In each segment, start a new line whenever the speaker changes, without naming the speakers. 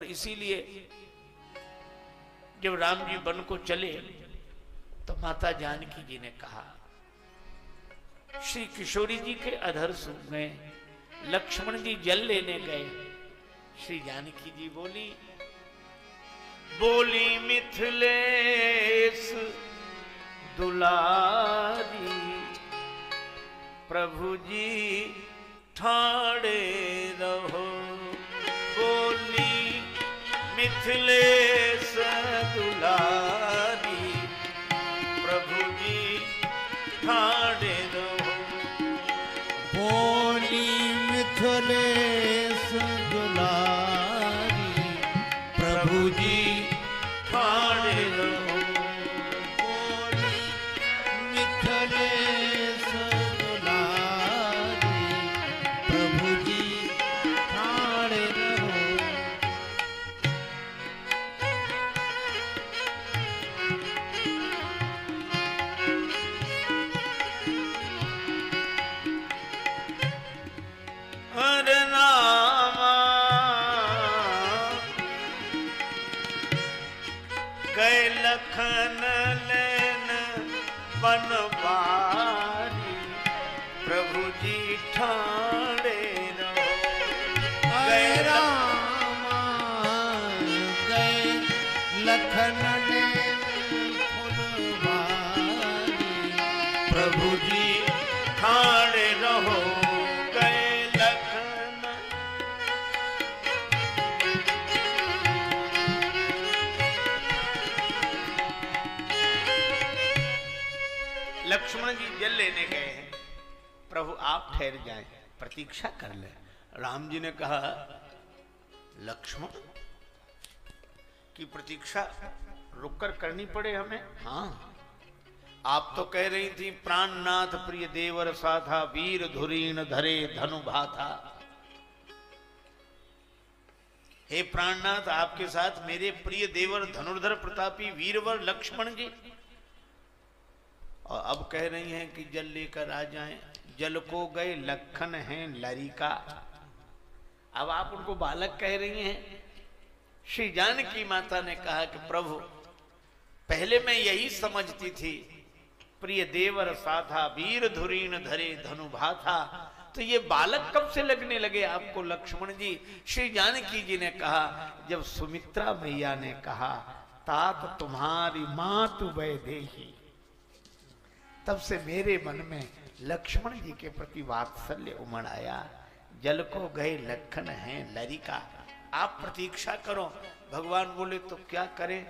इसीलिए जब राम जी वन को चले तो माता जानकी जी ने कहा, श्री किशोरी जी के अधर सूख गए, लक्ष्मण जी जल लेने गए। श्री जानकी जी बोली, बोली मिथिलेश दुलारी, प्रभु जी ठाड़े रहो। बोली मिथिलेश दुलारी, प्रभु जी ठाड़े रहो।
बोली मिथिलेश दुलारी,
प्रभु जी ठाड़े रहो।
बोली मिथिलेश दुलारी, प्रभु जी ठाड़े रहो।
हरे नामा गए लखन लेन बनवारी, प्रभु जी ठाड़े रहो।
गए रामा गए लखन लेन फुलवारी,
प्रभु जी ठाड़े रहो। गए लखन लक्ष्मण जी जल लेने गए हैं, प्रभु आप ठहर जाएं, प्रतीक्षा कर ले। राम जी ने कहा, लक्ष्मण की प्रतीक्षा रुककर करनी पड़े हमें? हाँ, आप तो कह रही थी प्राणनाथ प्रिय देवर साधा, वीर धुरीन धरे धनु भाथा। हे प्राणनाथ, आपके साथ मेरे प्रिय देवर धनुर्धर प्रतापी वीरवर लक्ष्मण जी, और अब कह रही हैं कि जल लेकर आ जाएं। जल को गए लखन हैं लरिका, अब आप उनको बालक कह रही हैं। श्री जानकी माता ने कहा कि प्रभु, पहले मैं यही समझती थी, प्रिय देवर साधा वीर धुरीन धरे धनु भाथा, तो ये बालक कब से लगने लगे आपको लक्ष्मण जी? श्री जानकी जी ने कहा, जब सुमित्रा मैया ने कहा तात तुम्हारी मातु वैदेही, तब से मेरे मन में लक्ष्मण जी के प्रति वात्सल्य उमड़ आया। जल को गए लखन हैं लरिका, आप प्रतीक्षा करो। भगवान बोले तो क्या करें?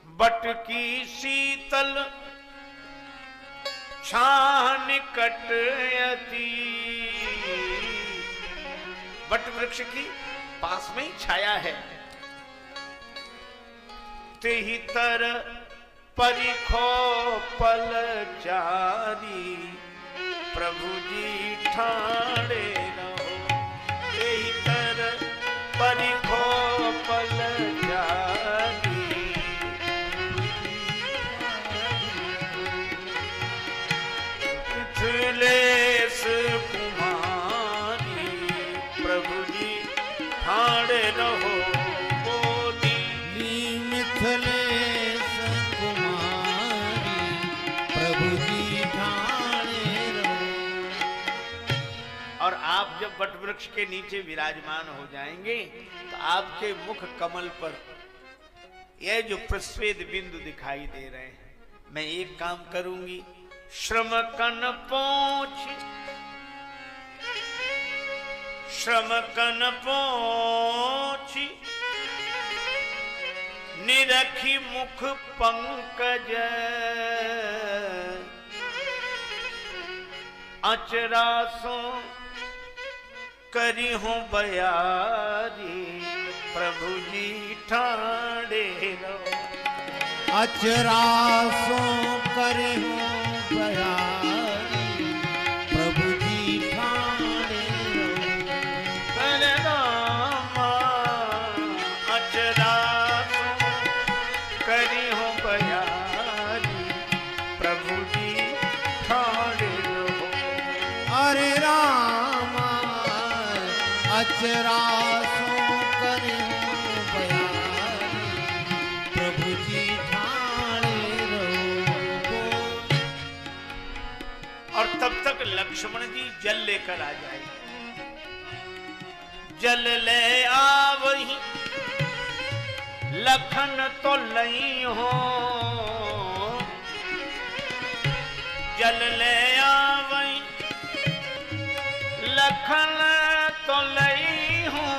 बट की शीतल छाह निकट यति, बट वृक्ष की पास में ही छाया है। तेहि तर परिखो पल चारी, प्रभु जी ठाड़े रहो। तेहि तर परिखो पल चारी, मिथिलेश कुमारी, प्रभु जी ठाड़े रहो। बोली
मिथिलेश कुमारी, प्रभु जी ठाड़े रहो।
और आप जब वट वृक्ष के नीचे विराजमान हो जाएंगे तो आपके मुख कमल पर यह जो प्रस्वेद बिंदु दिखाई दे रहे हैं, मैं एक काम करूंगी, श्रम कन पोंछ, श्रम कन पोंछ, निरखी मुख पंकज, अचरासों करी हूं बयारी, प्रभु जी ठाड़े रहो।
अचरासों करे हो बयारी, प्रभु जी ठाड़े रहो।
हरे रामा अचरासों करी हूं बयारी, प्रभु जी ठाड़े रहो।
हरे रामा अचरासों कर
लक्ष्मण जी जल लेकर आ जाए। जल ले आवही लखन तो लई हो, जल ले आवही लखन तो लई हो,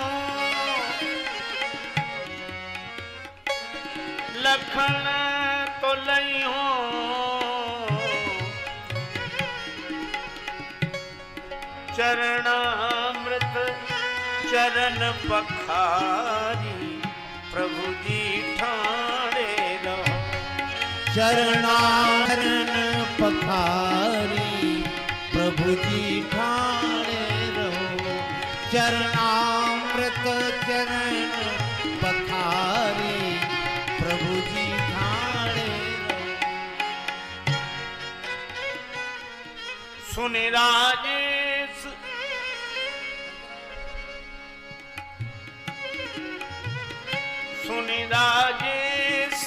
लखन तो लई हो। चरणामृत चरण पखारी प्रभु जी ठाणे रहो।
चरणारण पखारी प्रभु जी ठाणे रहो। चरणामृत चरण पखारी प्रभु जी ठाणे रहो।
सुन राजेश सुन राजेश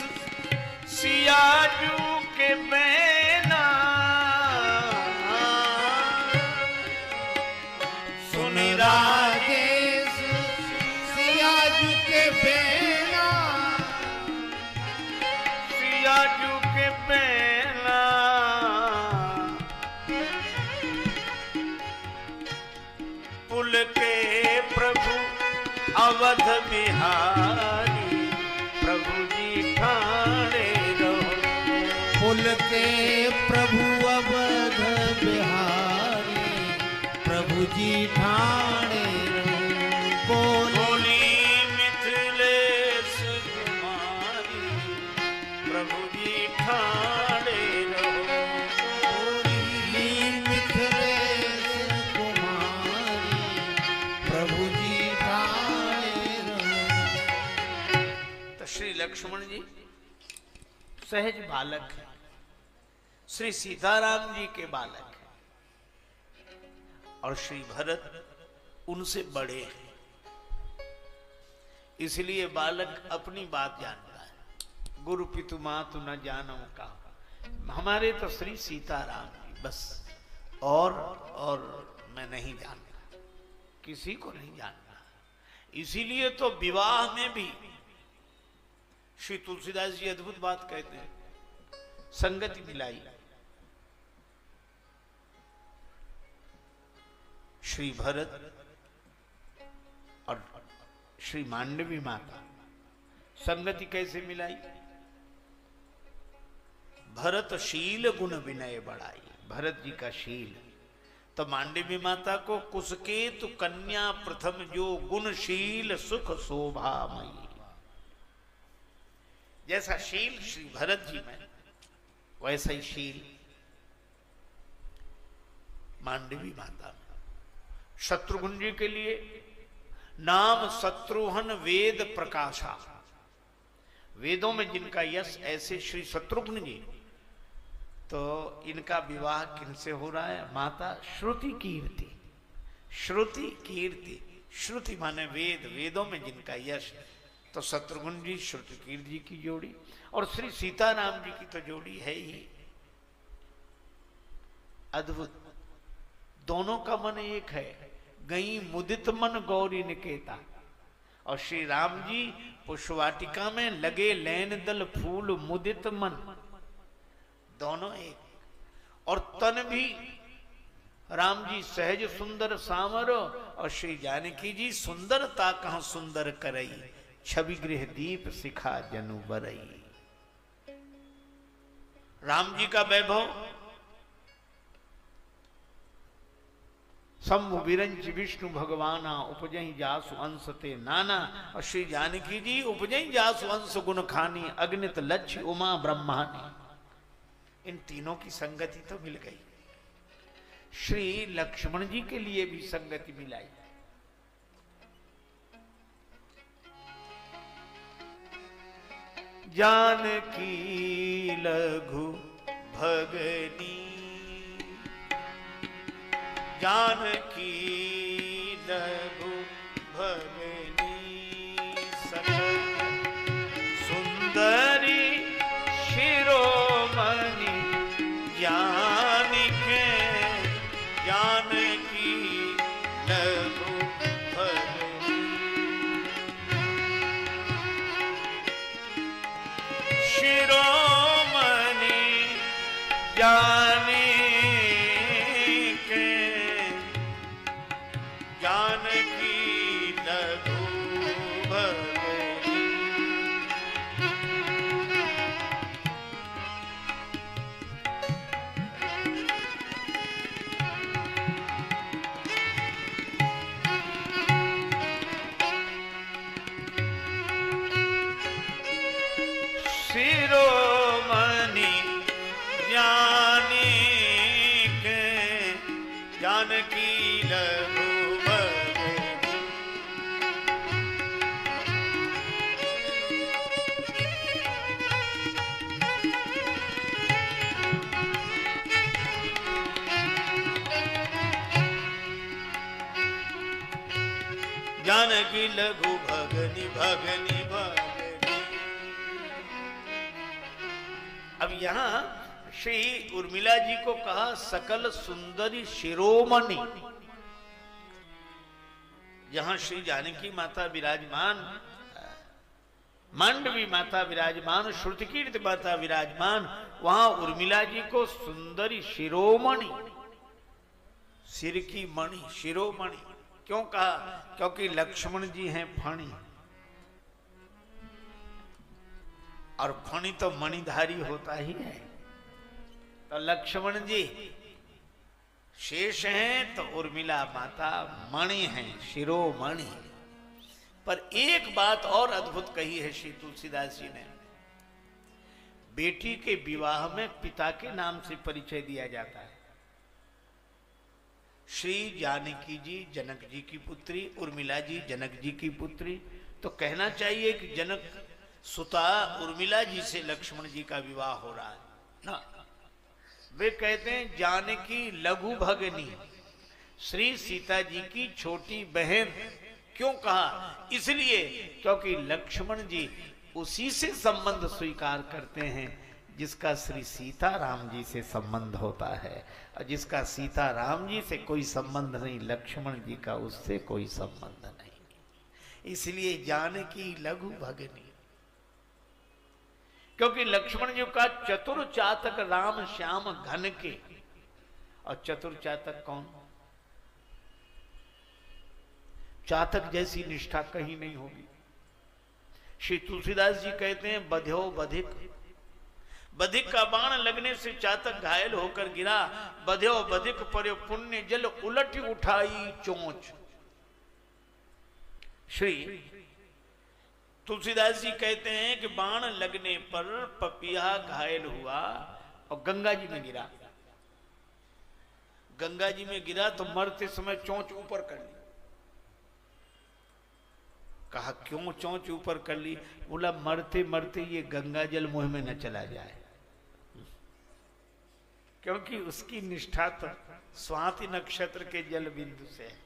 सियाजू के बैना, सुन
राजेश सियाजू के बैना,
सियाजू के बैना। पुल के प्रभु अवध बिहारी प्रभु जी ठाणे रहो।
पुल के प्रभु अवध बिहारी प्रभु जी ठाणे रहो।
बोली मिथिलेश कुमारी प्रभु जी ठाणे रहो।
बोली मिथिलेश कुमारी प्रभु जी ठाणे रहो।
तो श्री लक्ष्मण जी सहज बालक है, श्री सीताराम जी के बालक है, और श्री भरत उनसे बड़े हैं। इसलिए बालक अपनी बात जानता है। गुरु पितु मातु न जानौ का, हमारे तो श्री सीताराम जी बस, और मैं नहीं जानता, किसी को नहीं जानता। इसीलिए तो विवाह में भी श्री तुलसीदास जी अद्भुत बात कहते हैं, संगति मिलाई। श्री भरत और श्री मांडवी माता संगति कैसे मिलाई? भरत शील गुण विनय बढ़ाई, भरत जी का शील। तो मांडवी माता को कुसकेतु कन्या प्रथम जो गुणशील सुख शोभामयी, जैसा शील श्री भरत जी में वैसा ही शील मांडवी माता में। शत्रुघ्न जी के लिए नाम शत्रुघ्न वेद प्रकाशा, वेदों में जिनका यश, ऐसे श्री शत्रुघ्न जी। तो इनका विवाह किनसे हो रहा है? माता श्रुति कीर्ति, श्रुति कीर्ति, श्रुति माने वेद, वेदों में जिनका यश। तो शत्रुघ्न जी श्रुति कीर्ति जी की जोड़ी, और श्री सीताराम जी की तो जोड़ी है ही अद्भुत। दोनों का मन एक है, गई मुदित मन गौरी निकेता। और श्री राम जी पुष्पवाटिका में लगे लैन दल फूल मुदित मन, दोनों एक। और तन भी राम जी सहज सुंदर सामर, और श्री जानकी जी सुंदरता कहां सुंदर करई, छवि गृह दीप सिखा जनु बरई। राम जी का वैभव शंभु विरंच विष्णु भगवाना, उपजई जासु अंश ते नाना। और श्री जानकी जी उपजई जासु अंश गुण खानी, अग्नित लक्ष्य उमा ब्रह्मानी। इन तीनों की संगति तो मिल गई। श्री लक्ष्मण जी के लिए भी संगति मिलाई। जानकी लघु भगनी, जानकी लघु भगनी, सुंदरी शिरोमणि, जानिके जाने के जानकी लघु भगनी। शिरोमणि ज्ञानी के जानकी लघु भगनी। जानकी लघु भगनी भगनी भगनी। अब यहाँ श्री उर्मिला जी को कहा सकल सुंदरी शिरोमणि। जहां श्री जानकी माता विराजमान, मांडवी माता विराजमान, श्रुतिकीर्ति माता विराजमान, वहां उर्मिला जी को सुंदरी शिरोमणि, सिर की मणि, शिरोमणि क्यों कहा? क्योंकि लक्ष्मण जी हैं फणी, और फणी तो मणिधारी होता ही है। तो लक्ष्मण जी शेष हैं तो उर्मिला माता मणि हैं, शिरोमणि। पर एक बात और अद्भुत कही है श्री तुलसीदास जी ने। बेटी के विवाह में पिता के नाम से परिचय दिया जाता है। श्री जानकी जी जनक जी की पुत्री, उर्मिला जी जनक जी की पुत्री, तो कहना चाहिए कि जनक सुता उर्मिला जी से लक्ष्मण जी का विवाह हो रहा है ना। वे कहते हैं जानकी लघु भगनी, श्री सीता जी की छोटी बहन। क्यों कहा? इसलिए क्योंकि लक्ष्मण जी उसी से संबंध स्वीकार करते हैं जिसका श्री सीता राम जी से संबंध होता है, और जिसका सीता राम जी से कोई संबंध नहीं, लक्ष्मण जी का उससे कोई संबंध नहीं। इसलिए जानकी लघु भगनी, क्योंकि लक्ष्मण जी का चतुर चातक राम श्याम घन के। और चतुर चातक कौन? चातक जैसी निष्ठा कहीं नहीं होगी। श्री तुलसीदास जी कहते हैं बध्यो बधिक, बधिक का बाण लगने से चातक घायल होकर गिरा। बध्यो बधिक पर पुण्य जल उलट उठाई चोंच। श्री तुलसीदास जी कहते हैं कि बाण लगने पर पपिया घायल हुआ और गंगा जी में गिरा। गंगा जी में गिरा तो मरते समय चोंच ऊपर कर ली। कहा क्यों चोंच ऊपर कर ली? बोला मरते मरते ये गंगा जल मुंह में न चला जाए, क्योंकि उसकी निष्ठा तो स्वाति नक्षत्र के जल बिंदु से है।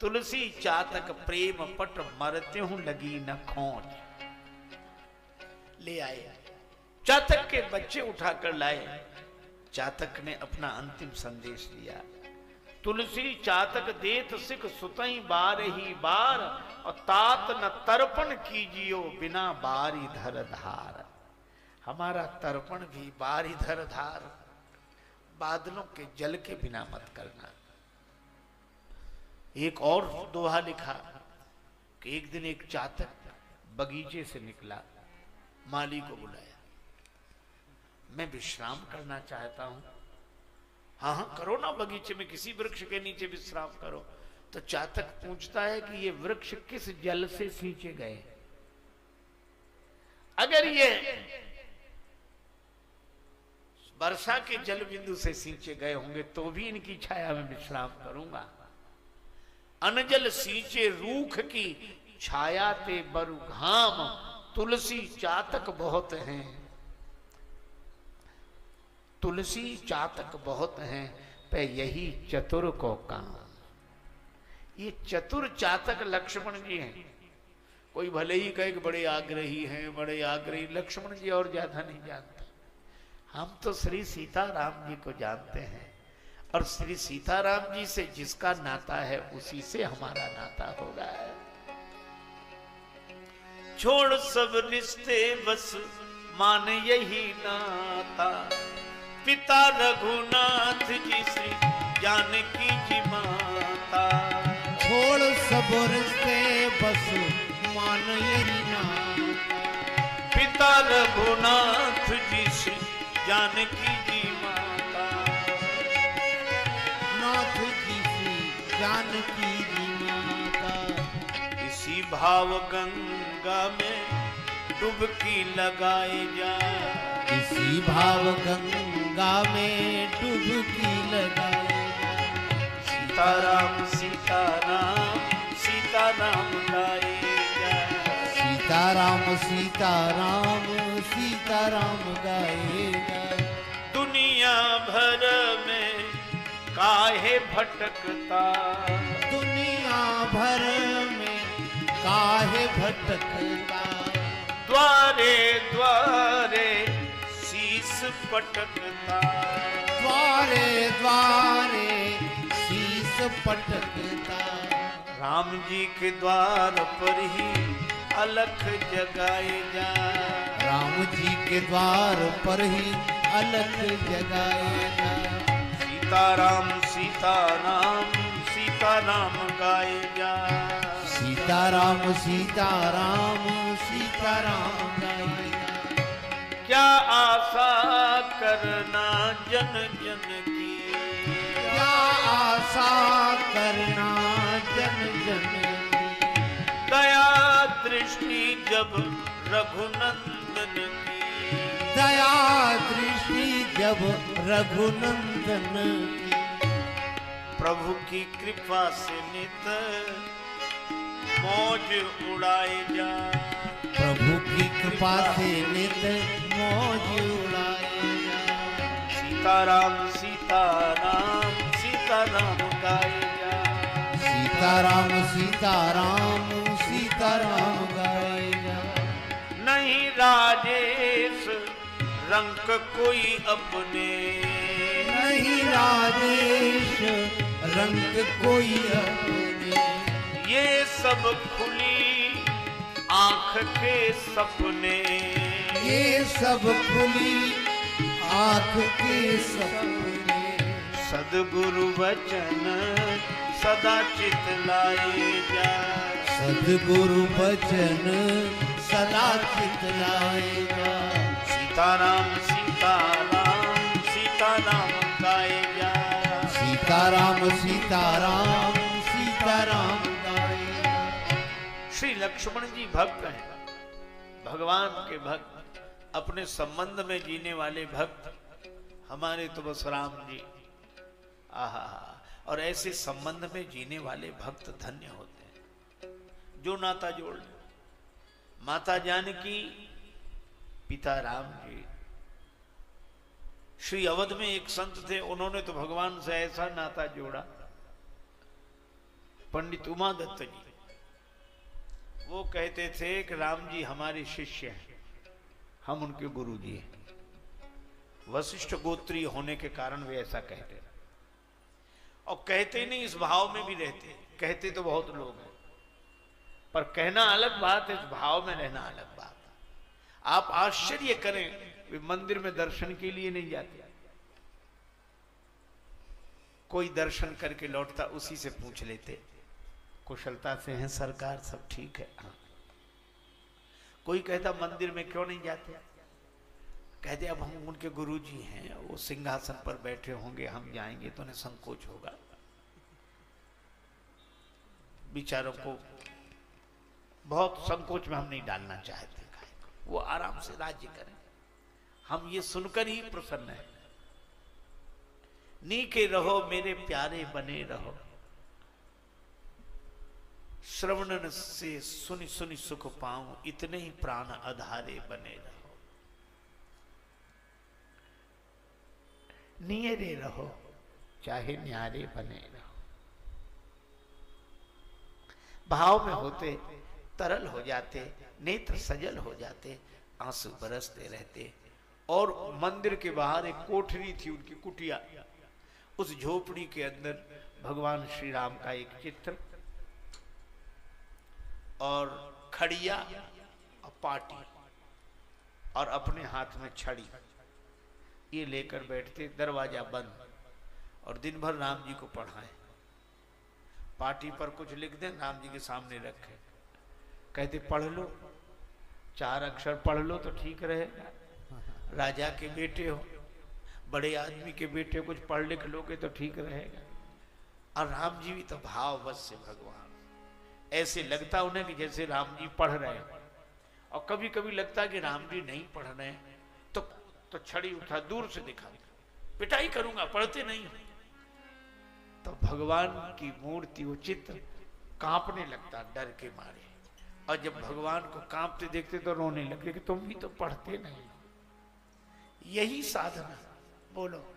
तुलसी चातक प्रेम पट मरते हूं लगी न खोज। ले आए, चातक के बच्चे उठाकर लाए। चातक ने अपना अंतिम संदेश दिया। तुलसी चातक देत सिख सुतई बार ही बार, और तात न तर्पण कीजियो बिना बारी धर धार। हमारा तर्पण भी बारी धर धार, बादलों के जल के बिना मत करना। एक और दोहा लिखा कि एक दिन एक चातक बगीचे से निकला, माली को बुलाया, मैं विश्राम करना चाहता हूं। हाँ हाँ करो ना, बगीचे में किसी वृक्ष के नीचे विश्राम करो। तो चातक पूछता है कि ये वृक्ष किस जल से सींचे गए? अगर ये वर्षा के जल बिंदु से सींचे गए होंगे तो भी इनकी छाया में विश्राम करूंगा। अनजल सींचे रूख की छाया ते बरु घाम, तुलसी चातक बहुत हैं, तुलसी चातक बहुत हैं, पे यही चतुर को काम। ये चतुर चातक लक्ष्मण जी हैं। कोई भले ही कहे कि बड़े आग्रही हैं, बड़े आग्रही, लक्ष्मण जी और ज्यादा नहीं जानते। हम तो श्री सीताराम जी को जानते हैं, और श्री सीताराम जी से जिसका नाता है उसी से हमारा नाता होगा। छोड़ सब रिश्ते बस मान यही नाता, पिता रघुनाथ जी श्री जानकी जी माता।
छोड़ सब रिश्ते बस मान यही नाता।
पिता रघुनाथ जी श्री जानकी जी माता।
नाथ जी श्री जानकी जी माता।
इसी भाव गंगा में डुबकी लगाए जा।
इसी भाव गंगा में डुबकी लगाए जा।
सीताराम सीताराम सीताराम गाए जा।
सीताराम सीताराम सीताराम गाए जा।
दुनिया भर में काहे भटकता।
दुनिया भर में काहे भटकता।
द्वारे द्वारे शीस पटकता।
द्वारे द्वारे शीस पटकता।
राम जी के द्वार पर ही अलख जगाए जा।
राम जी के द्वार पर ही अलख जगाए जा।
सीताराम सीताराम सीताराम गाए जा।
सीताराम सीताराम सीताराम गाए जा।
क्या आशा करना जन जन की।
क्या आशा करना जन जन की।
दया दृष्टि जब रघुनंदन की।
दया दृष्टि जब रघुनंदन की।
प्रभु की कृपा से नित मौज उड़ाए जा।
प्रभु की कृपा से नित मौज उड़ाए जा।
सीताराम सीताराम सीताराम गाए जा।
सीताराम सीताराम सीताराम गाए जा।
नहीं राजेश रंक कोई अपने।
नहीं राजेश रंग कोई अपने।
ये सब खुली आंख के सपने।
ये सब खुली आंख के सपने।
सदगुरु वचन सदा चित लाए जा।
सदगुरु वचन सदा चित लाए जा।
सीताराम सीताराम सीताराम गाए जा।
सीताराम सीताराम सीताराम गाए जा।
श्री लक्ष्मण जी भक्त हैं, भगवान के भक्त, अपने संबंध में जीने वाले भक्त। हमारे तो बस राम जी। आहा, और ऐसे संबंध में जीने वाले भक्त धन्य होते हैं जो नाता जोड़ ले। माता जानकी, पिता राम जी। श्री अवध में एक संत थे, उन्होंने तो भगवान से ऐसा नाता जोड़ा। पंडित उमा दत्त जी, वो कहते थे कि राम जी हमारे शिष्य हैं, हम उनके गुरु जी हैं। वशिष्ठ गोत्रीय होने के कारण वे ऐसा कहते हैं। और कहते नहीं, इस भाव में भी रहते। कहते तो बहुत लोग हैं, पर कहना अलग बात है, इस भाव में रहना अलग बात है। आप आश्चर्य करें, वे मंदिर में दर्शन के लिए नहीं जाते। कोई दर्शन करके लौटता, उसी से पूछ लेते, कुशलता से हैं सरकार, सब ठीक है? हाँ। कोई कहता मंदिर में क्यों नहीं जाते? कहते अब हम उनके गुरुजी हैं, वो सिंहासन पर बैठे होंगे, हम जाएंगे तो उन्हें संकोच होगा। बेचारों को बहुत संकोच में हम नहीं डालना चाहते, वो आराम से राज्य करें, हम ये सुनकर ही प्रसन्न है। नीके रहो मेरे प्यारे बने रहो, श्रवणन से सुनि सुनि सुख पाऊं, इतने ही प्राण आधारे बने रहो। नियरे रहो चाहे न्यारे बने रहो। भाव में होते तरल हो जाते, नेत्र सजल हो जाते, आंसू बरसते रहते। और मंदिर के बाहर एक कोठरी थी, उनकी कुटिया। उस झोपड़ी के अंदर भगवान श्री राम का एक चित्र और खड़िया और पाटी और अपने हाथ में छड़ी। ये लेकर बैठते, दरवाजा बंद, और दिन भर राम जी को पढ़ाएं। पार्टी पर कुछ लिख दें, राम जी के सामने रखें, कहते पढ़ लो, 4 अक्षर पढ़ लो तो ठीक रहेगा। राजा के बेटे हो, बड़े आदमी के बेटे, कुछ पढ़ लिख लोगे तो ठीक रहेगा। और राम जी भी तो भाववश से भगवान, ऐसे लगता उन्हें कि जैसे राम जी पढ़ रहे हैं। और कभी कभी लगता कि राम जी नहीं पढ़ रहे हैं तो छड़ी उठा दूर से दिखा, पिटाई करूंगा, पढ़ते नहीं। तो भगवान की मूर्ति, वो चित्र कांपने लगता डर के मारे। और जब भगवान को कांपते देखते तो रोने लगे कि तुम भी तो पढ़ते नहीं। यही साधना, बोलो,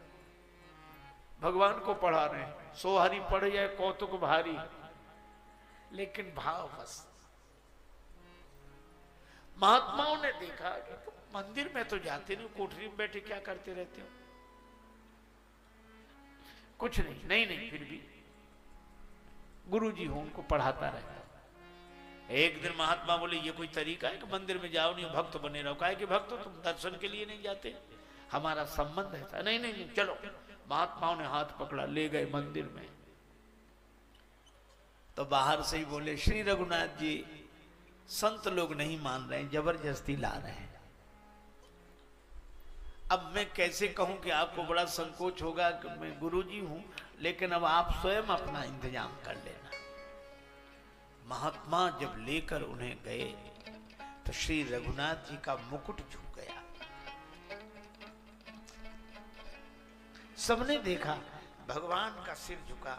भगवान को पढ़ा रहे हैं, सोहरी पढ़ जाए कौतुक भारी, लेकिन भाव बस। महात्माओं ने देखा कि तुम मंदिर में तो जाते नहीं, कोठरी में बैठे क्या करते रहते हो? कुछ नहीं, फिर भी गुरुजी हो, उनको पढ़ाता रहता। एक दिन महात्मा बोले ये कोई तरीका है कि मंदिर में जाओ नहीं, भक्त बने रहो? काहे कि भक्त हो तुम, दर्शन के लिए नहीं जाते? हमारा संबंध है। नहीं, चलो। महात्माओं ने हाथ पकड़ा, ले गए मंदिर में। तो बाहर से ही बोले, श्री रघुनाथ जी, संत लोग नहीं मान रहे हैं, जबरदस्ती ला रहे हैं। अब मैं कैसे कहूं कि आपको बड़ा संकोच होगा कि मैं गुरुजी हूं, लेकिन अब आप स्वयं अपना इंतजाम कर लेना। महात्मा जब लेकर उन्हें गए तो श्री रघुनाथ जी का मुकुट झुक गया। सबने देखा, भगवान का सिर झुका,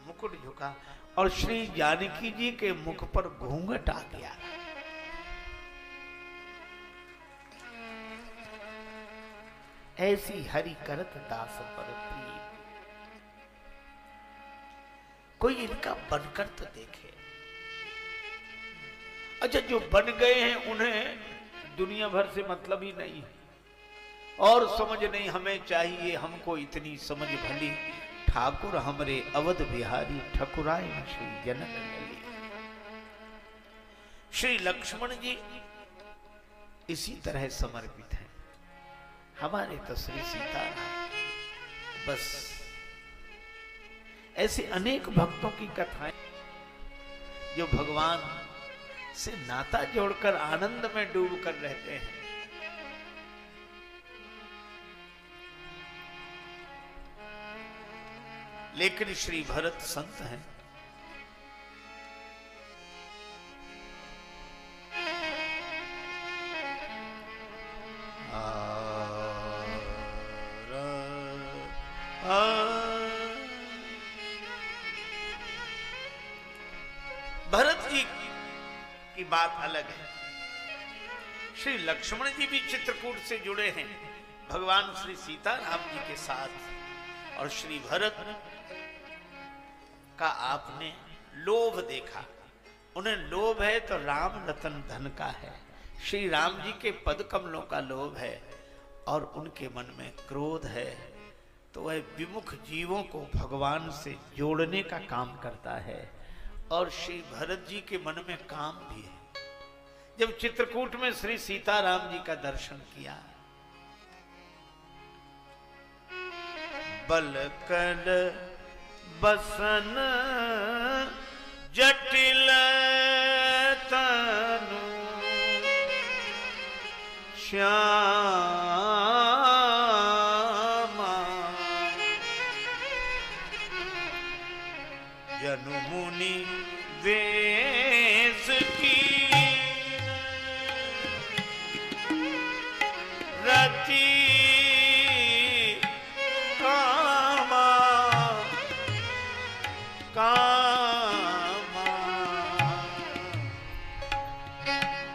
मुकुट झुका, और श्री जानकी जी के मुख पर घूंघट आ गया। ऐसी हरि करत दास पर प्रीत, कोई इनका बनकर तो देखे। अच्छा, जो बन गए हैं उन्हें दुनिया भर से मतलब ही नहीं है, और समझ नहीं हमें चाहिए, हमको इतनी समझ भली, ठाकुर हमरे अवध बिहारी, ठकुराय श्री जनक लली। श्री लक्ष्मण जी इसी तरह समर्पित हैं, हमारे तो श्री सीताराम। बस ऐसे अनेक भक्तों की कथाएं जो भगवान से नाता जोड़कर आनंद में डूब कर रहते हैं। लेकिन श्री भरत संत हैं, भरत जी की बात अलग है। श्री लक्ष्मण जी भी चित्रकूट से जुड़े हैं भगवान श्री सीताराम जी के साथ। और श्री भरत का आपने लोभ देखा, उन्हें लोभ है तो राम रतन धन का है। श्री राम जी के पद कमलों का लोभ है और उनके मन में क्रोध है, तो वह विमुख जीवों को भगवान से जोड़ने का काम करता है। और श्री भरत जी के मन में काम भी है। जब चित्रकूट में श्री सीताराम जी का दर्शन किया, बलकल बसन जटिल तनु श्यामा, जनु मुनि वेश की रति कामा कामा,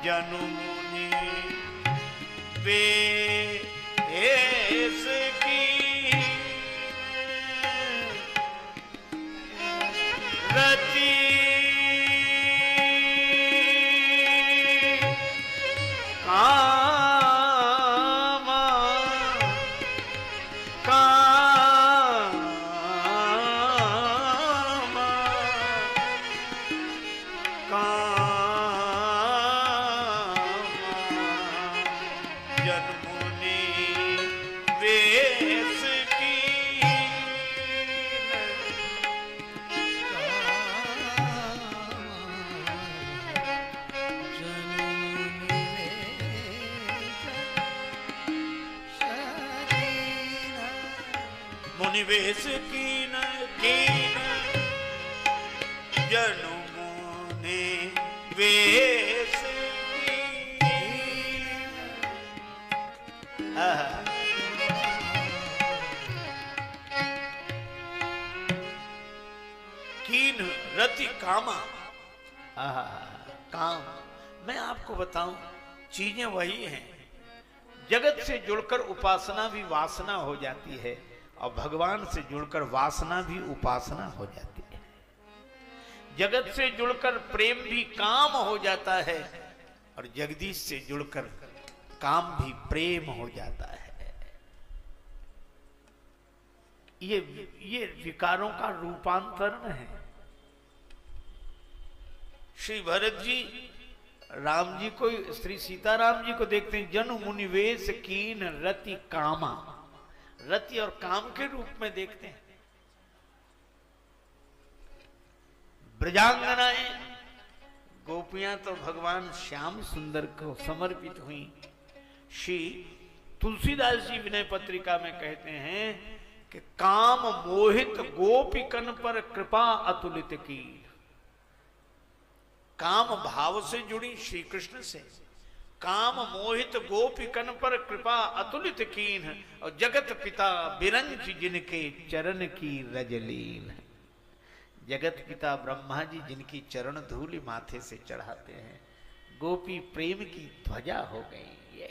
जनु मुनि वेश की रति कामा कामा कामा, जन्म निवेश कीन कीन जनु मुनि वेश कीन रति कामा। काम, मैं आपको बताऊं चीजें वही हैं। जगत से जुड़कर उपासना भी वासना हो जाती है और भगवान से जुड़कर वासना भी उपासना हो जाती है। जगत से जुड़कर प्रेम भी काम हो जाता है और जगदीश से जुड़कर काम भी प्रेम हो जाता है। ये विकारों का रूपांतरण है। श्री भरत जी राम जी को, श्री सीताराम जी को देखते हैं, जनु मुनिवेश कीन रति कामा, रति और काम के रूप में देखते हैं। ब्रजांगनाएं गोपियां तो भगवान श्याम सुंदर को समर्पित हुई। श्री तुलसीदास जी विनय पत्रिका में कहते हैं कि काम मोहित गोपिकन पर कृपा अतुलित की। काम भाव से जुड़ी श्री कृष्ण से, काम मोहित गोपिकन पर कृपा अतुलित कीन और जगत पिता बिरंच जिनके चरण की रजलीन। जगत पिता ब्रह्मा जी जिनकी चरण धूलि माथे से चढ़ाते हैं, गोपी प्रेम की ध्वजा हो गई। ये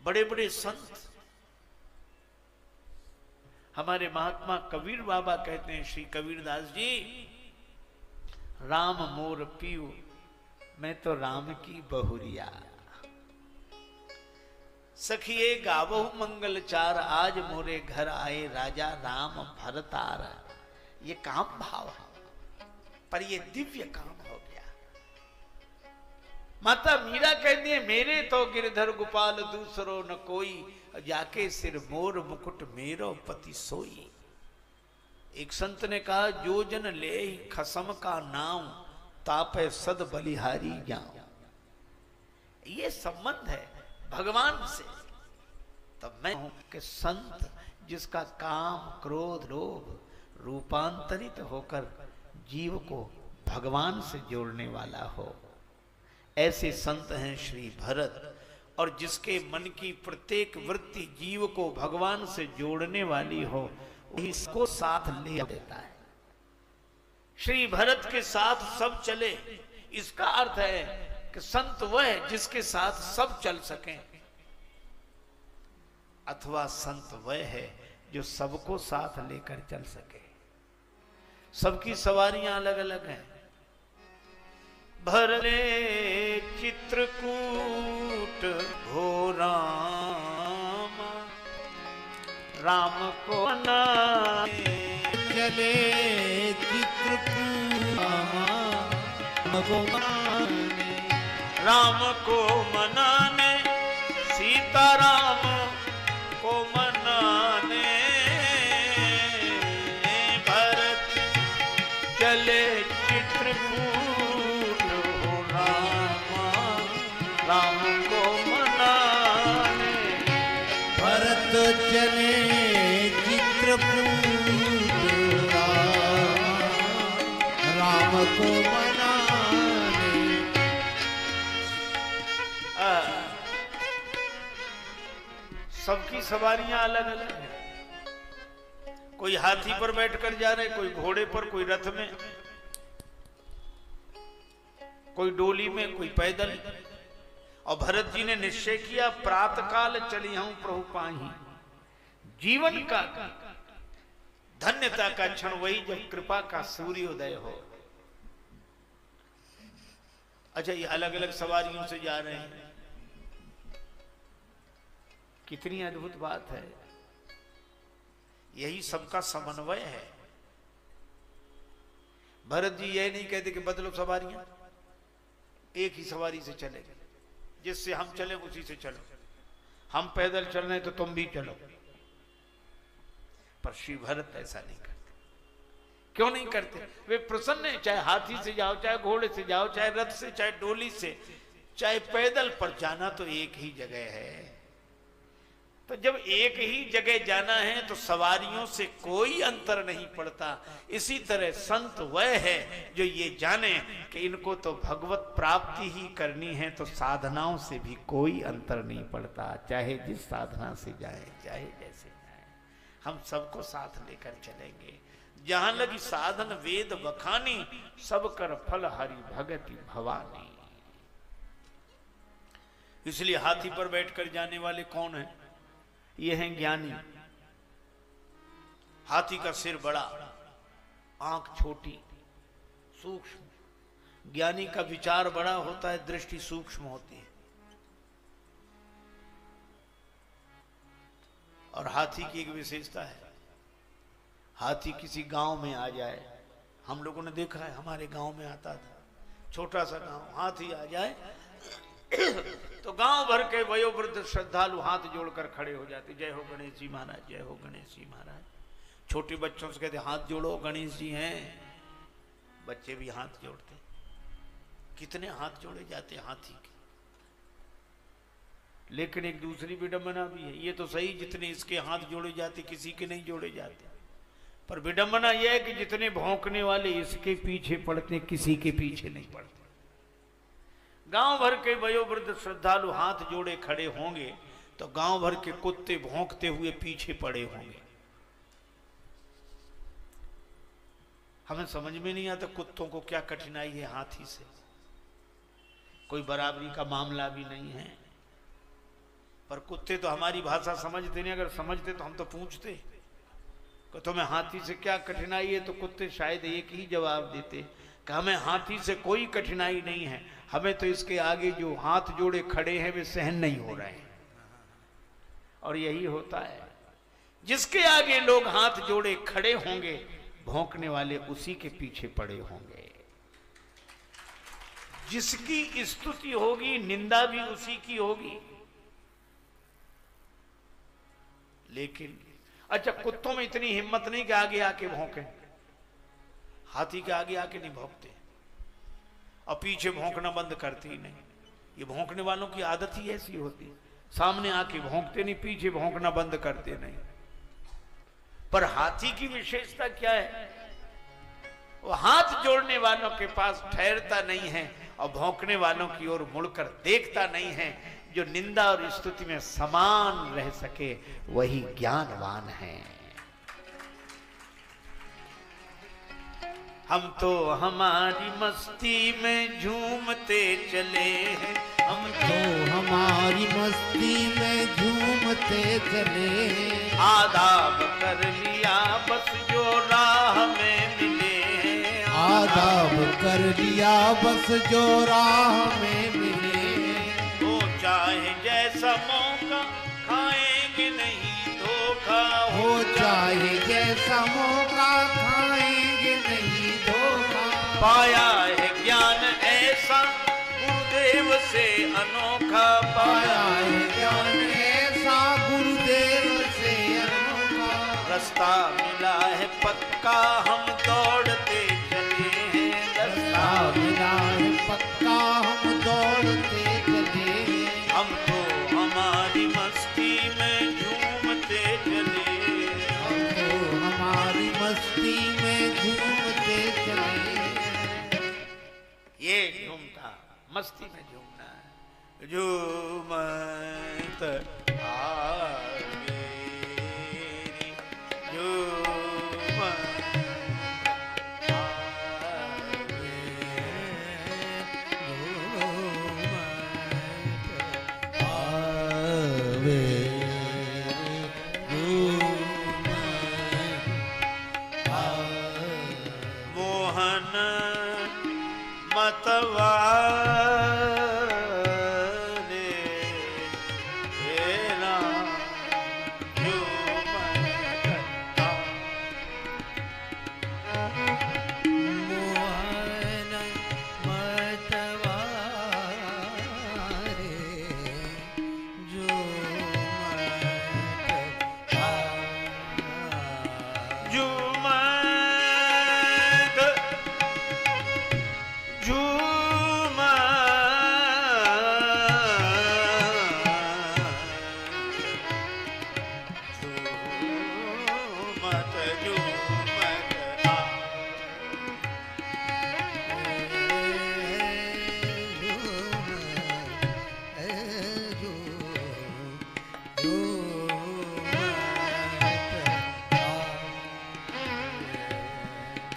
बड़े बड़े संत, हमारे महात्मा कबीर बाबा कहते हैं, श्री कबीरदास जी, राम मोर पियू मैं तो राम की बहुरिया, सखिए गावहु मंगल चार, आज मोरे घर आए राजा राम भरतार। ये काम भाव है, पर ये दिव्य काम हो गया। माता मीरा कहती है, मेरे तो गिरधर गोपाल दूसरो न कोई, जाके सिर मोर मुकुट मेरो पति सोई। एक संत ने कहा, जो जन ले खसम का नाम, तापे सद बलिहारी जाऊं। ये संबंध है भगवान से। तब मैं हूं कि संत जिसका काम क्रोध लोभ रूपांतरित होकर जीव को भगवान से जोड़ने वाला हो, ऐसे संत हैं श्री भरत। और जिसके मन की प्रत्येक वृत्ति जीव को भगवान से जोड़ने वाली हो, इसको साथ ले देता है। श्री भरत के साथ सब चले, इसका अर्थ है कि संत वह है जिसके साथ सब चल सकें, अथवा संत वह है जो सबको साथ लेकर चल सके। सबकी सवारियां अलग अलग हैं। भरले चित्रकूट हो राम, राम को मनाने
चले चित्रकूट,
राम को मनाने, सीताराम को मनाने, भरत चले चित्रकूट हो राम, राम को मनाने।
भरत चले चित्रकूट, राम को मनाने।
सबकी सवारियां अलग अलग हैं। कोई हाथी पर बैठकर जा रहे, कोई घोड़े पर, कोई रथ में, कोई डोली में, कोई पैदल। और भरत जी ने निश्चय किया, प्रातःकाल चली हूं प्रभु पाही। जीवन का धन्यता का क्षण वही जब कृपा का सूर्योदय हो। अच्छा, ये अलग अलग सवारियों से जा रहे हैं, कितनी अद्भुत बात है। यही सबका समन्वय है। भरत जी यह नहीं कहते कि बदलो सवारियां, एक ही सवारी से चले, जिससे हम चले उसी से चलो। हम पैदल चल रहे तो तुम भी चलो। पर श्री भरत ऐसा नहीं करते। क्यों नहीं करते? वे प्रसन्न है, चाहे हाथी से जाओ, चाहे घोड़े से जाओ, चाहे रथ से, चाहे डोली से, चाहे पैदल, पर जाना तो एक ही जगह है। तो जब एक ही जगह जाना है तो सवारियों से कोई अंतर नहीं पड़ता। इसी तरह संत वह है जो ये जाने कि इनको तो भगवत प्राप्ति ही करनी है, तो साधनाओं से भी कोई अंतर नहीं पड़ता, चाहे जिस साधना से जाए, चाहे जैसे जाए, हम सबको साथ लेकर चलेंगे। जहां लगी साधन वेद बखानी, सब कर फल हरि भगति भवानी। इसलिए हाथी पर बैठकर जाने वाले कौन है? ये हैं ज्ञानी। हाथी का सिर बड़ा, आंख छोटी, सूक्ष्म। ज्ञानी का विचार बड़ा होता है, दृष्टि सूक्ष्म होती है। और हाथी की एक विशेषता है, हाथी किसी गांव में आ जाए, हम लोगों ने देखा है, हमारे गांव में आता था, छोटा सा गांव, हाथी आ जाए तो गांव भर के वयोवृद्ध श्रद्धालु हाथ जोड़कर खड़े हो जाते, जय हो गणेश जी महाराज, जय हो गणेश जी महाराज। छोटे बच्चों से कहते हाथ जोड़ो, गणेश जी हैं, बच्चे भी हाथ जोड़ते। कितने हाथ जोड़े जाते हाथी के। लेकिन एक दूसरी विडंबना भी है, ये तो सही जितने इसके हाथ जोड़े जाते किसी के नहीं जोड़े जाते, पर विडंबना यह है कि जितने भौंकने वाले इसके पीछे पड़ते किसी के पीछे नहीं पड़ते। गांव भर के वयोवृद्ध श्रद्धालु हाथ जोड़े खड़े होंगे तो गांव भर के कुत्ते भौंकते हुए पीछे पड़े होंगे। हमें समझ में नहीं आता कुत्तों को क्या कठिनाई है हाथी से। कोई बराबरी का मामला भी नहीं है, पर कुत्ते तो हमारी भाषा समझते नहीं। अगर समझते तो हम तो पूछते कि तुम्हें हाथी से क्या कठिनाई है, तो कुत्ते शायद एक ही जवाब देते कि हमें हाथी से कोई कठिनाई नहीं है, हमें तो इसके आगे जो हाथ जोड़े खड़े हैं वे सहन नहीं हो रहे हैं। और यही होता है, जिसके आगे लोग हाथ जोड़े खड़े होंगे भौंकने वाले उसी के पीछे पड़े होंगे। जिसकी स्तुति होगी निंदा भी उसी की होगी। लेकिन अच्छा, कुत्तों में इतनी हिम्मत नहीं कि आगे आके भौंके, हाथी के आगे आके नहीं भौंकते और पीछे भौंकना बंद करते ही नहीं। ये भौंकने वालों की आदत ही ऐसी होती है, सामने आके भौंकते नहीं, पीछे भौंकना बंद करते नहीं। पर हाथी की विशेषता क्या है? वो हाथ जोड़ने वालों के पास ठहरता नहीं है और भौंकने वालों की ओर मुड़कर देखता नहीं है। जो निंदा और स्तुति में समान रह सके वही ज्ञानवान है। हम तो हमारी मस्ती में झूमते चले हैं, हम
तो हमारी मस्ती में झूमते चले हैं।
आदाब कर लिया बस जो राह में मिले हैं,
आदाब कर लिया बस जो राह में मिले।
हो चाहे जैसा मौका खाएंगे नहीं धोखा,
हो चाहे जैसा मौका खाएंगे नहीं धोखा।
पाया है ज्ञान ऐसा गुरुदेव से अनोखा,
पाया है ज्ञान ऐसा गुरुदेव से अनोखा।
रास्ता मिला है पक्का हम दौड़ते चले हैं,
रास्ता मिला है पक्का हम दौड़ते चले हैं।
हम तो हमारी मस्ती में झूमते चले,
हम तो हमारी मस्ती में झूमते चले।
ये झूमता मस्ती में झूमना है। झूमत आगे झूमत मोहन मतवारे हेरा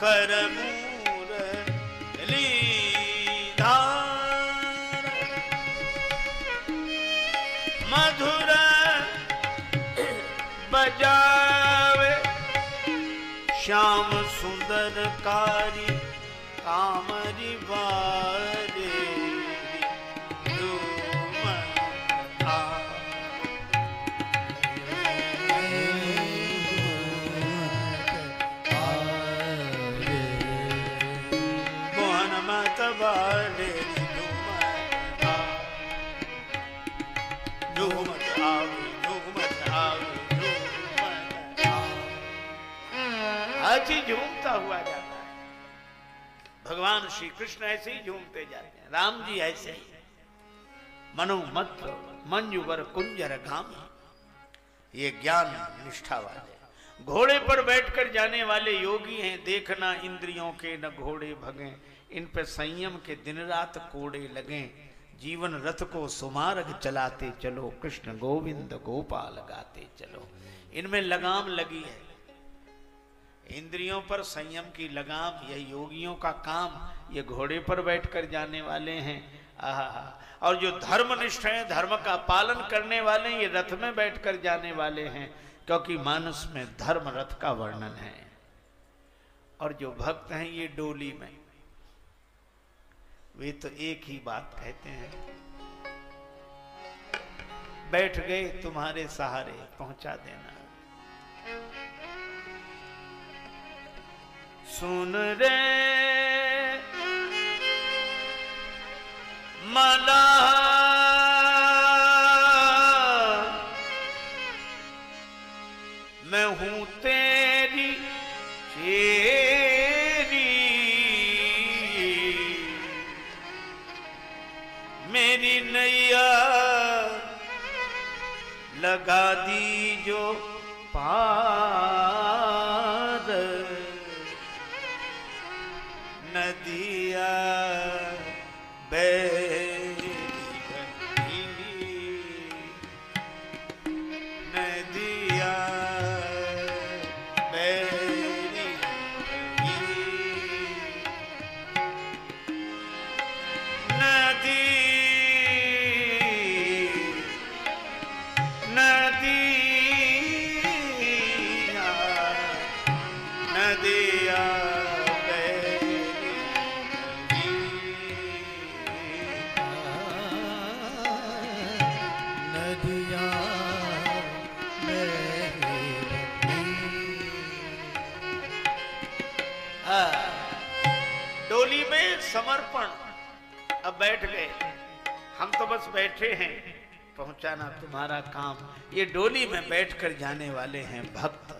कर मुरली धार मधुर बजावे श्याम सुंदर कारी कामरी बारे मोहन मत बारे झूमत आवे झूमत आवे ऐसे झूमता हुआ जाता है। भगवान श्री कृष्ण ऐसे ही झूमते जाते हैं, राम जी ऐसे ही मनोमत मंजुवर कुंजर गाम, ये ज्ञान निष्ठा वाले घोड़े पर बैठकर जाने वाले योगी हैं। देखना इंद्रियों के न घोड़े भगे, इन पे संयम के दिन रात कोड़े लगे। जीवन रथ को सुमार्ग चलाते चलो, कृष्ण गोविंद गोपाल गाते चलो। इनमें लगाम लगी है, इंद्रियों पर संयम की लगाम, यह योगियों का काम। ये घोड़े पर बैठकर जाने वाले हैं। आहा, और जो धर्मनिष्ठ हैं, धर्म का पालन करने वाले, ये रथ में बैठकर जाने वाले हैं, क्योंकि मानस में धर्म रथ का वर्णन है। और जो भक्त हैं ये डोली में, वे तो एक ही बात कहते हैं, बैठ गए तुम्हारे सहारे पहुंचा देना। सुन रे मला मैं हूं तेरी चेरी, मेरी नैया लगा दी जो पार, नदिया बेरी नदिया बेरी नदी नदिया नदिया डोली में समर्पण। अब बैठ गए, हम तो बस बैठे हैं, पहुंचाना तुम्हारा काम। ये डोली में बैठकर जाने वाले हैं भक्त।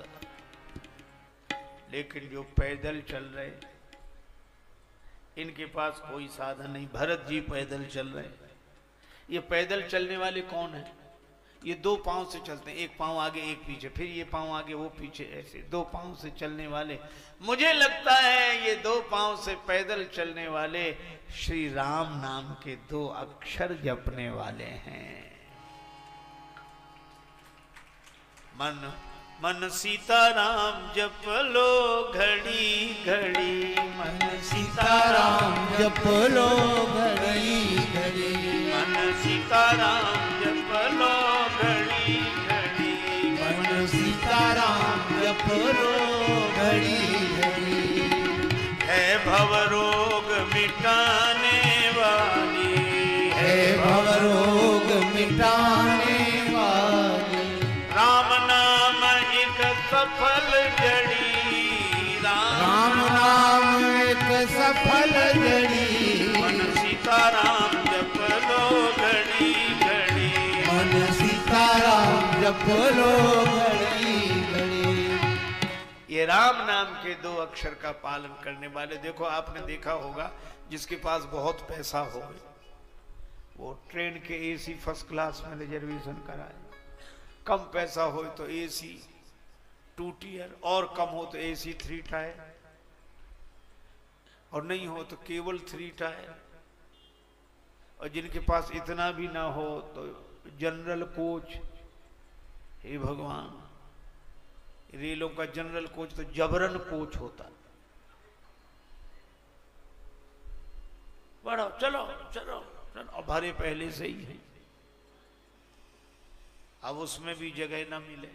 लेकिन जो पैदल चल रहे, इनके पास कोई साधन नहीं। भरत जी पैदल चल रहे। ये पैदल चलने वाले कौन है? ये दो पांव से चलते हैं, एक पांव आगे एक पीछे, फिर ये पांव आगे वो पीछे, ऐसे दो पांव से चलने वाले। मुझे लगता है ये दो पांव से पैदल चलने वाले श्री राम नाम के दो अक्षर जपने वाले हैं। मन मन सीताराम जप लो घड़ी घड़ी, मन
सीताराम जप लो घड़ी घड़ी,
मन सीताराम जप लो घड़ी घड़ी,
मन सीताराम जप लो घड़ी घड़ी।
है भव रोग मिटाने वाली,
है भव रोग मिटाने वाली,
राम नाम एक सफल जड़ी,
राम नाम एक सफल जड़ी।
मन सीताराम जप लो घड़ी घड़ी,
मन सीताराम जप लो घड़ी घड़ी।
ये राम नाम के दो अक्षर का पालन करने वाले। देखो आपने देखा होगा, जिसके पास बहुत पैसा हो वो ट्रेन के एसी फर्स्ट क्लास में रिजर्वेशन कराए, कम पैसा हो तो एसी 2 टियर, और कम हो तो एसी 3 टायर, और नहीं हो तो केवल 3 टायर, और जिनके पास इतना भी ना हो तो जनरल कोच। हे भगवान, रेलों का जनरल कोच तो जबरन कोच होता, बढ़ो, चलो चलो चलो, और भरे पहले से ही है। अब उसमें भी जगह ना मिले।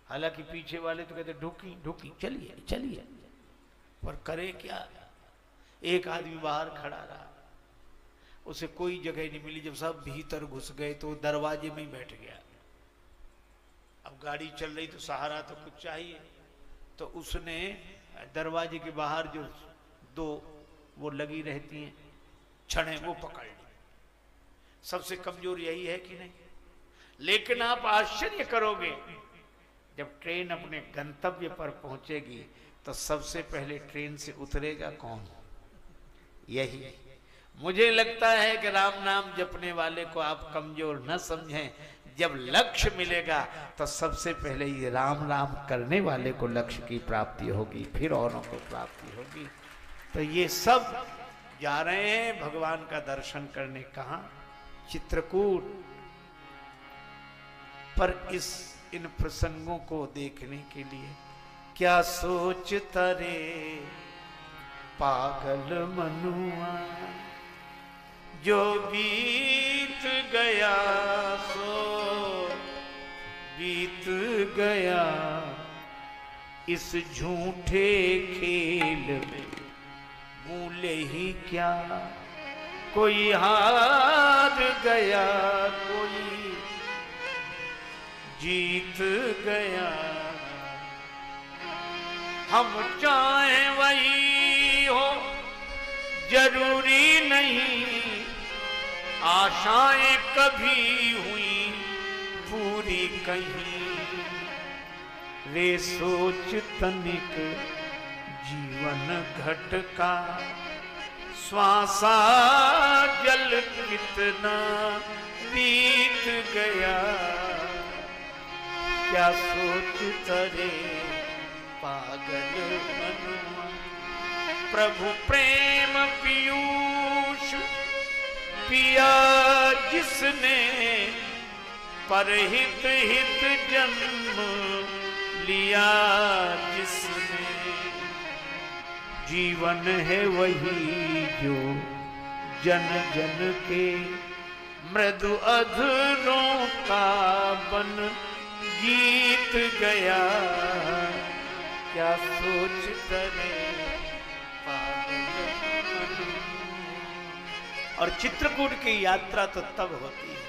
हालांकि पीछे वाले तो कहते ढुकी ढुकी, चलिए चलिए, पर करे क्या। एक आदमी बाहर खड़ा रहा, उसे कोई जगह नहीं मिली। जब सब भीतर घुस गए तो दरवाजे में ही बैठ गया। अब गाड़ी चल रही तो सहारा तो कुछ चाहिए, तो उसने दरवाजे के बाहर जो दो वो लगी रहती हैं छड़ें, वो पकड़ ली। सबसे कमजोर यही है कि नहीं? लेकिन आप आश्चर्य करोगे, जब ट्रेन अपने गंतव्य पर पहुंचेगी तो सबसे पहले ट्रेन से उतरेगा कौन? यही। मुझे लगता है कि राम नाम जपने वाले को आप कमजोर न समझें। जब लक्ष्य मिलेगा तो सबसे पहले ये राम राम करने वाले को लक्ष्य की प्राप्ति होगी, फिर औरों को प्राप्ति होगी। तो ये सब जा रहे हैं भगवान का दर्शन करने। कहाँ? चित्रकूट। पर इन प्रसंगों को देखने के लिए क्या सोचता रे पागल मनुआ, जो बीत गया सो बीत गया, इस झूठे खेल में मूल्य ही क्या। कोई हार गया कोई जीत गया, हम चाहें वही हो जरूरी नहीं, आशाएं कभी हुई पूरी कहीं। रे सोच तनिक जीवन घट का, श्वासा जल कितना बीत गया। क्या सोचता रे पागल मनुआ, प्रभु प्रेम पीयूष पिया जिसने, परहित हित जन्म लिया जिसने। जीवन है वही जो जन जन के, मृदु अधरों का बन गीत गया। क्या सोचता रे पागल। और चित्रकूट की यात्रा तो तब होती है,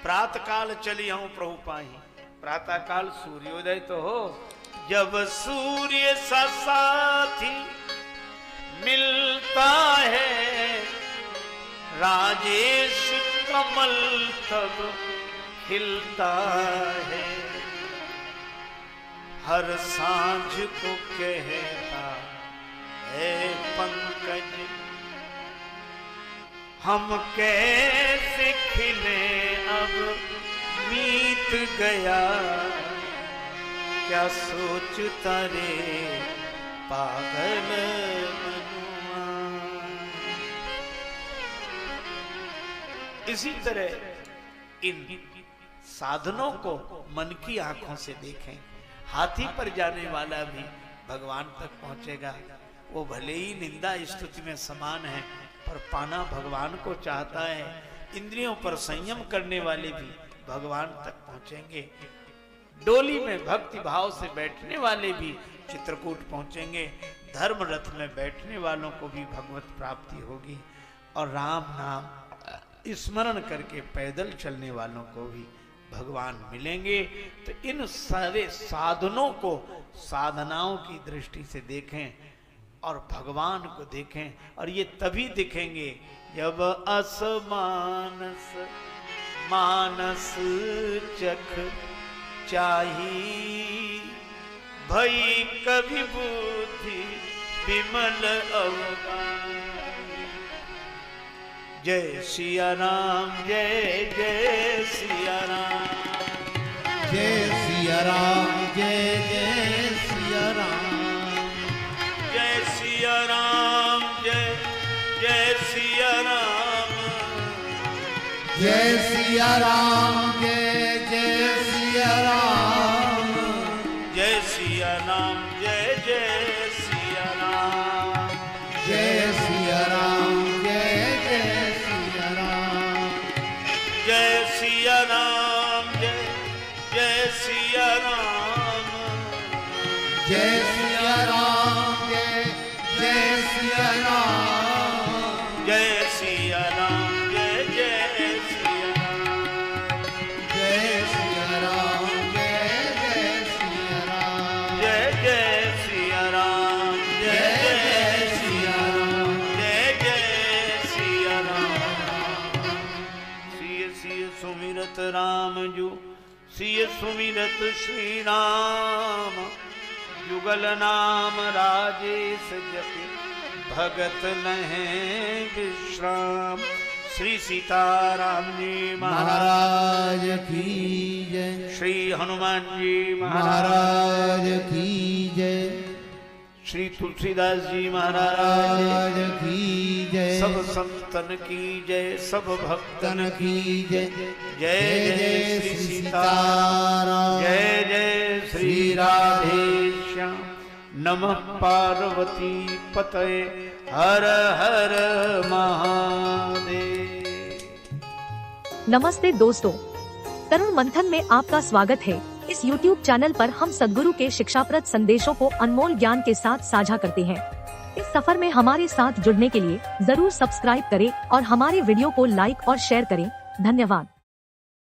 प्रातः काल चली हूं प्रभु पाही। प्रातः काल सूर्योदय तो हो, जब सूर्य सा साथी मिलता है, राजेश कमल तब खिलता है। हर सांझ को कहता है पंकज, हम कैसे खिले अब बीत गया। क्या सोचता रे पागल मनुआ। इसी तरह इन साधनों को मन की आंखों से देखें। हाथी पर जाने वाला भी भगवान तक पहुंचेगा। वो भले ही निंदा स्तुति में समान है, पर पाना भगवान को चाहता है। इंद्रियों पर संयम करने वाले भी भगवान तक पहुंचेंगे। डोली में भक्ति भाव से बैठने वाले भी चित्रकूट पहुंचेंगे। धर्म रथ में बैठने वालों को भी भगवत प्राप्ति होगी, और राम नाम स्मरण करके पैदल चलने वालों को भी भगवान मिलेंगे। तो इन सारे साधनों को साधनाओं की दृष्टि से देखें और भगवान को देखें, और ये तभी दिखेंगे जब असमानस मानस चख चाही, भई कभी बुद्धि विमल अवगाही। जय सिया राम, जय जय सिया राम,
जय सिया राम, जय जय सिया राम,
जय सिया राम, जय जय सिया राम,
जय सिया राम, जय जय सिया राम,
जय सिया राम, जय जय सिया राम।
सिया राम
जय सिया राम जय जय सिया राम
जय सिया राम जय जय सिया राम
जय जय सिया राम जय जय सिया राम जय जय सिया राम सिय सिय सुमिरत राम जू सिय सुमिरत श्री राम जुगल नाम राजेश जपि भगत लहे विश्राम श्री सीताराम जी
महाराज की जय
श्री हनुमान जी
महाराज की जय
श्री तुलसीदास जी महाराज
महाराज की जय
सब संतन की जय सब भक्तन
तन की जय
जय जय श्री
सीताराम
जय जय श्री राधे श्याम नमः पार्वती पतये हर हर महादेव।
नमस्ते दोस्तों, तरुण मंथन में आपका स्वागत है। इस YouTube चैनल पर हम सद्गुरु के शिक्षाप्रद संदेशों को अनमोल ज्ञान के साथ साझा करते हैं। इस सफर में हमारे साथ जुड़ने के लिए जरूर सब्सक्राइब करें और हमारे वीडियो को लाइक और शेयर करें। धन्यवाद।